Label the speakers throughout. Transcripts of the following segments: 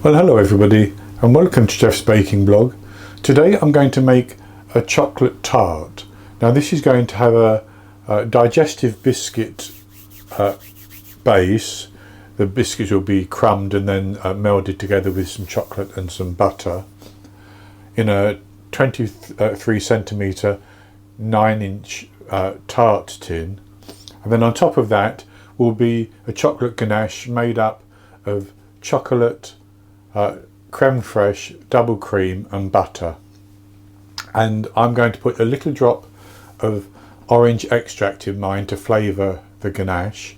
Speaker 1: Well, hello everybody and welcome to Jeff's Baking Blog. Today I'm going to make a chocolate tart. Now this is going to have a digestive biscuit base. The biscuits will be crumbed and then melded together with some chocolate and some butter in a 23 centimetre 9-inch tart tin. And then on top of that will be a chocolate ganache made up of chocolate, creme fraiche, double cream and butter. And I'm going to put a little drop of orange extract in mine to flavour the ganache.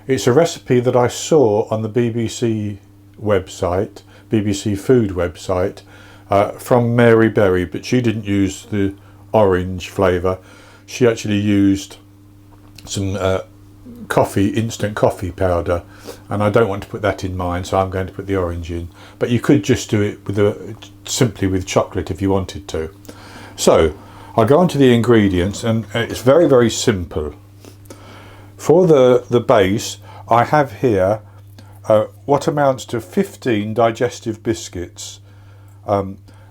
Speaker 1: It's a recipe that I saw on the BBC website, BBC Food website, from Mary Berry, but she didn't use the orange flavour. She actually used some instant coffee powder, and I don't want to put that in mine, so I'm going to put the orange in. But you could just do it with simply with chocolate if you wanted to. So I'll go on to the ingredients, and it's very, very simple. For the base, I have here what amounts to 15 digestive biscuits,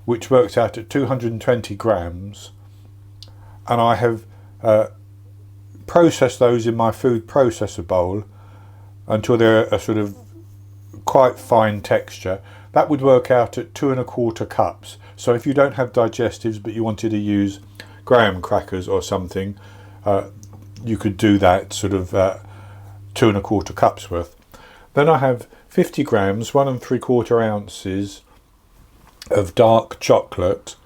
Speaker 1: which works out at 220 grams, and I have process those in my food processor bowl until they're a sort of quite fine texture. That would work out at 2 1/4 cups. So if you don't have digestives but you wanted to use graham crackers or something, you could do that sort of 2 1/4 cups worth. Then I have 50 grams, 1 3/4 ounces of dark chocolate,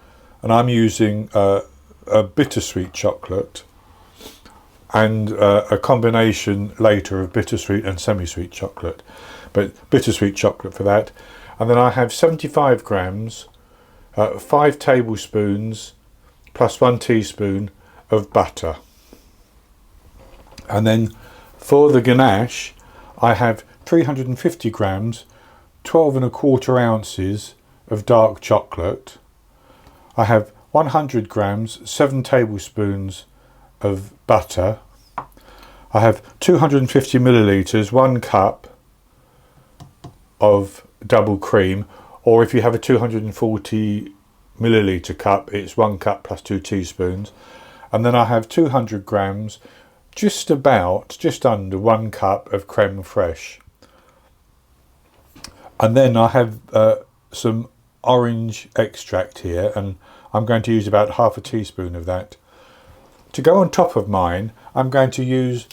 Speaker 1: and I'm using a bittersweet chocolate, and a combination later of bittersweet and semi-sweet chocolate, but bittersweet chocolate for that. And then I have 75 grams, 5 tablespoons plus 1 teaspoon of butter. And then for the ganache, I have 350 grams, 12 1/4 ounces of dark chocolate. I have 100 grams, 7 tablespoons of butter. I have 250 millilitres, 1 cup of double cream, or if you have a 240 millilitre cup, it's 1 cup plus 2 teaspoons. And then I have 200 grams, just under 1 cup of creme fraiche. And then I have some orange extract here, and I'm going to use about half a teaspoon of that. To go on top of mine, I'm going to use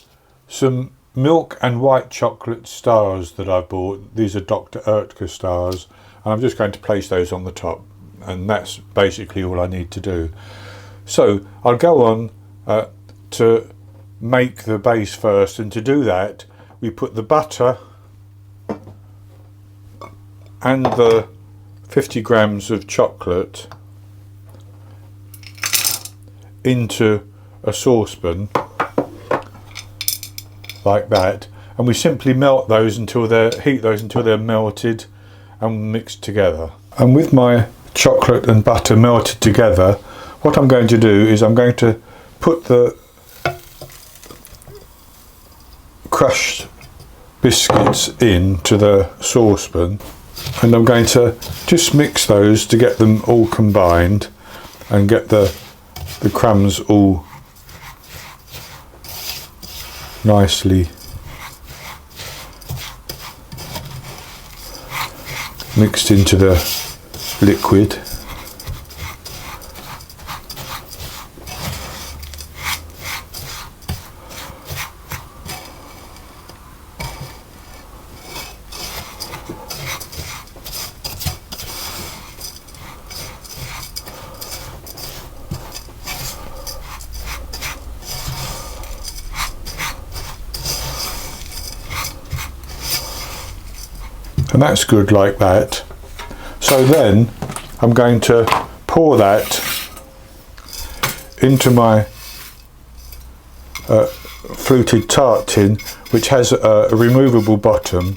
Speaker 1: some milk and white chocolate stars that I bought. These are Dr. Oetker stars, and I'm just going to place those on the top, and that's basically all I need to do. So I'll go on to make the base first, and to do that we put the butter and the 50 grams of chocolate into a saucepan like that, and we simply heat those until they're melted and mixed together. And with my chocolate and butter melted together, what I'm going to do is I'm going to put the crushed biscuits into the saucepan, and I'm going to just mix those to get them all combined and get the crumbs all nicely mixed into the liquid. And that's good like that. So then I'm going to pour that into my fluted tart tin, which has a removable bottom.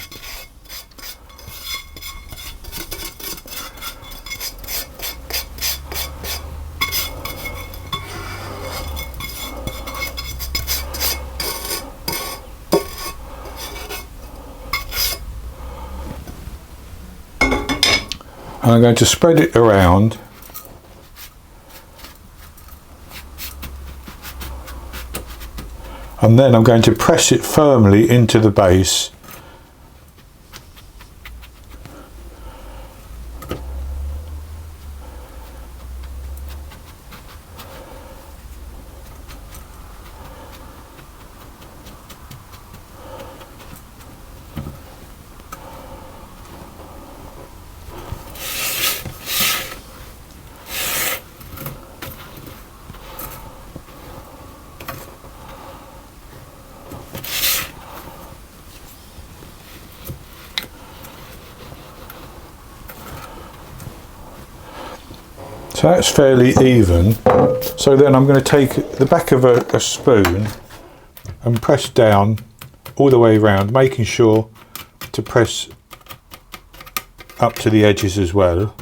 Speaker 1: And I'm going to spread it around. And then I'm going to press it firmly into the base. So that's fairly even. So then I'm going to take the back of a spoon and press down all the way around, making sure to press up to the edges as well.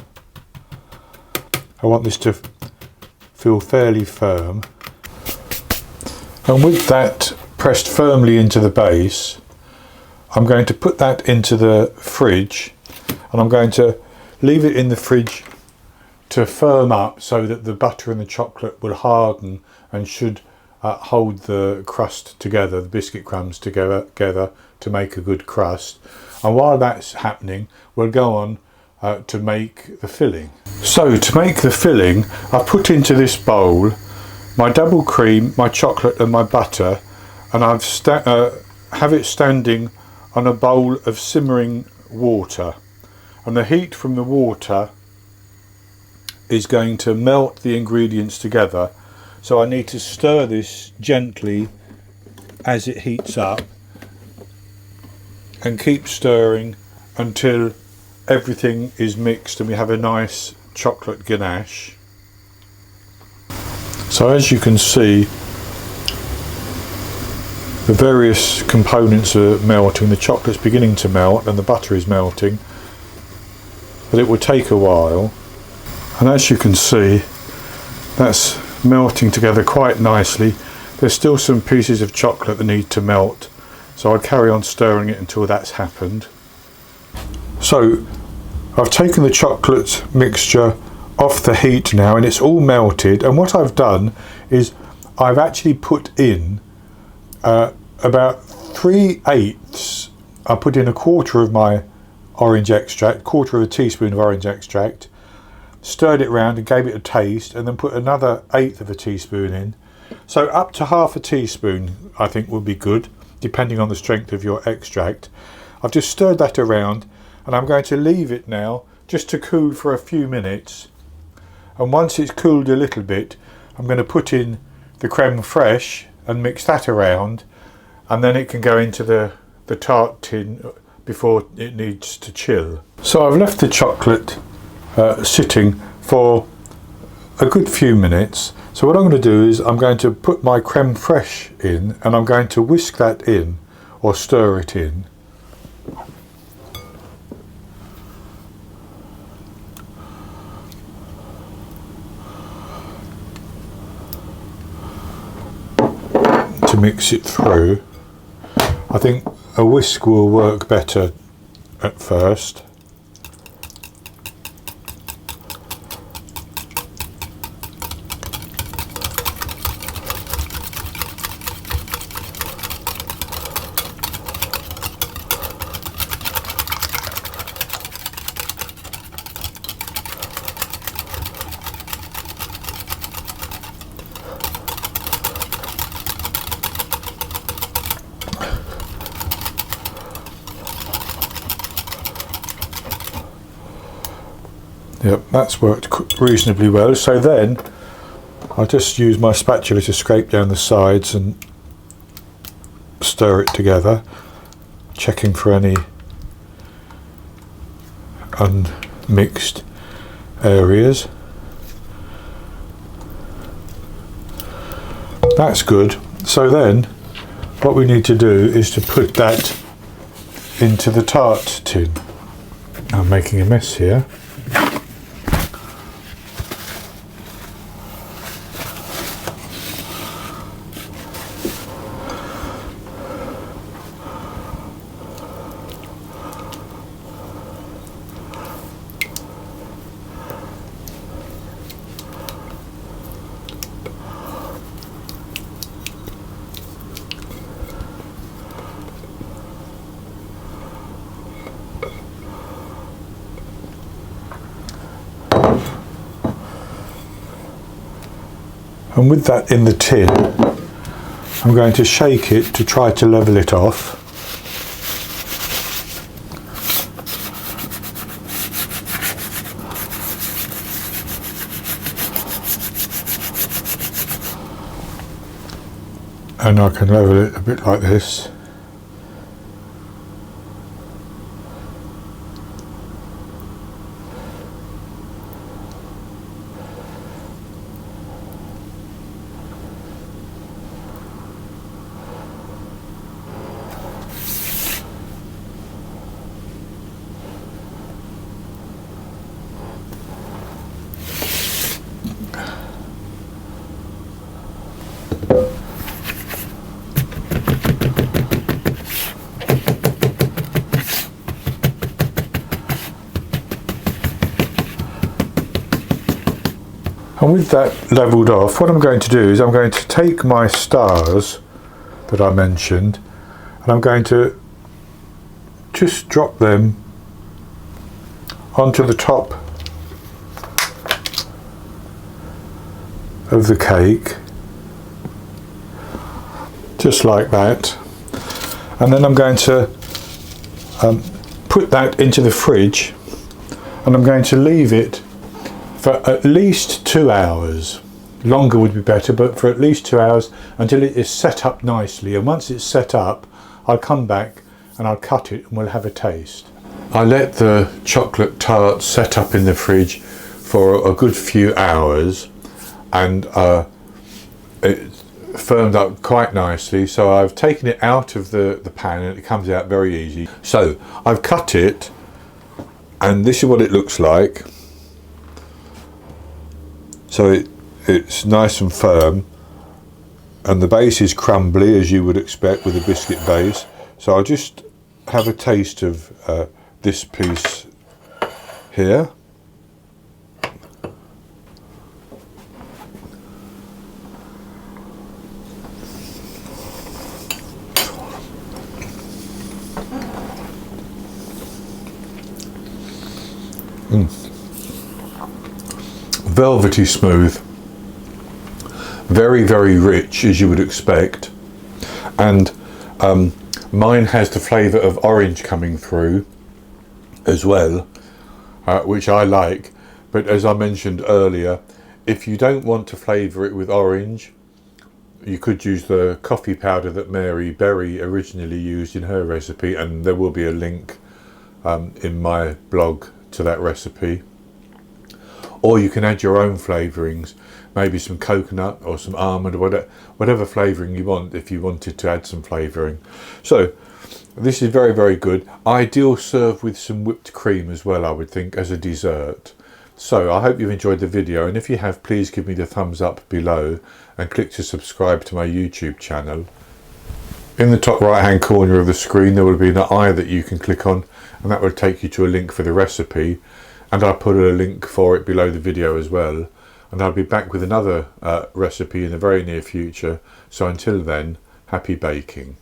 Speaker 1: I want this to feel fairly firm. And with that pressed firmly into the base, I'm going to put that into the fridge, and I'm going to leave it in the fridge to firm up so that the butter and the chocolate will harden and should hold the crust together, the biscuit crumbs together to make a good crust. And while that's happening, we'll go on to make the filling. So to make the filling, I put into this bowl my double cream, my chocolate and my butter, and I've have it standing on a bowl of simmering water, and the heat from the water is going to melt the ingredients together. So I need to stir this gently as it heats up, and keep stirring until everything is mixed and we have a nice chocolate ganache. So as you can see, the various components are melting, the chocolate's beginning to melt and the butter is melting, but it will take a while. And as you can see, that's melting together quite nicely. There's still some pieces of chocolate that need to melt, so I'll carry on stirring it until that's happened. So I've taken the chocolate mixture off the heat now and it's all melted, and what I've done is I've actually put in about 3/8. I put in a quarter of my orange extract, quarter of a teaspoon of orange extract, stirred it around and gave it a taste, and then put another 1/8 of a teaspoon in. So up to half a teaspoon I think would be good, depending on the strength of your extract. I've just stirred that around, and I'm going to leave it now just to cool for a few minutes. And once it's cooled a little bit, I'm going to put in the creme fraiche and mix that around, and then it can go into the tart tin before it needs to chill. So I've left the chocolate sitting for a good few minutes. So what I'm going to do is I'm going to put my creme fraiche in, and I'm going to whisk that in, or stir it in. To mix it through. I think a whisk will work better at first. Yep, that's worked reasonably well. So then I'll just use my spatula to scrape down the sides and stir it together, checking for any unmixed areas. That's good. So then what we need to do is to put that into the tart tin. I'm making a mess here. And with that in the tin, I'm going to shake it to try to level it off. And I can level it a bit like this. And with that levelled off, what I'm going to do is I'm going to take my stars that I mentioned and I'm going to just drop them onto the top of the cake, just like that. And then I'm going to put that into the fridge and I'm going to leave it for at least 2 hours. Longer would be better, but for at least 2 hours until it is set up nicely. And once it's set up, I'll come back and I'll cut it and we'll have a taste. I let the chocolate tart set up in the fridge for a good few hours and it firmed up quite nicely. So I've taken it out of the pan and it comes out very easy. So I've cut it and this is what it looks like. So it's nice and firm and the base is crumbly as you would expect with a biscuit base. So I'll just have a taste of this piece here. Velvety smooth, very rich as you would expect, and mine has the flavour of orange coming through as well, which I like. But as I mentioned earlier, if you don't want to flavour it with orange, you could use the coffee powder that Mary Berry originally used in her recipe, and there will be a link in my blog to that recipe. Or you can add your own flavourings, maybe some coconut or some almond or whatever flavouring you want, if you wanted to add some flavouring. So this is very good. Ideal served with some whipped cream as well, I would think, as a dessert. So I hope you've enjoyed the video, and if you have, please give me the thumbs up below and click to subscribe to my YouTube channel. In the top right hand corner of the screen there will be an eye that you can click on, and that will take you to a link for the recipe. And I'll put a link for it below the video as well. And I'll be back with another recipe in the very near future. So until then, happy baking.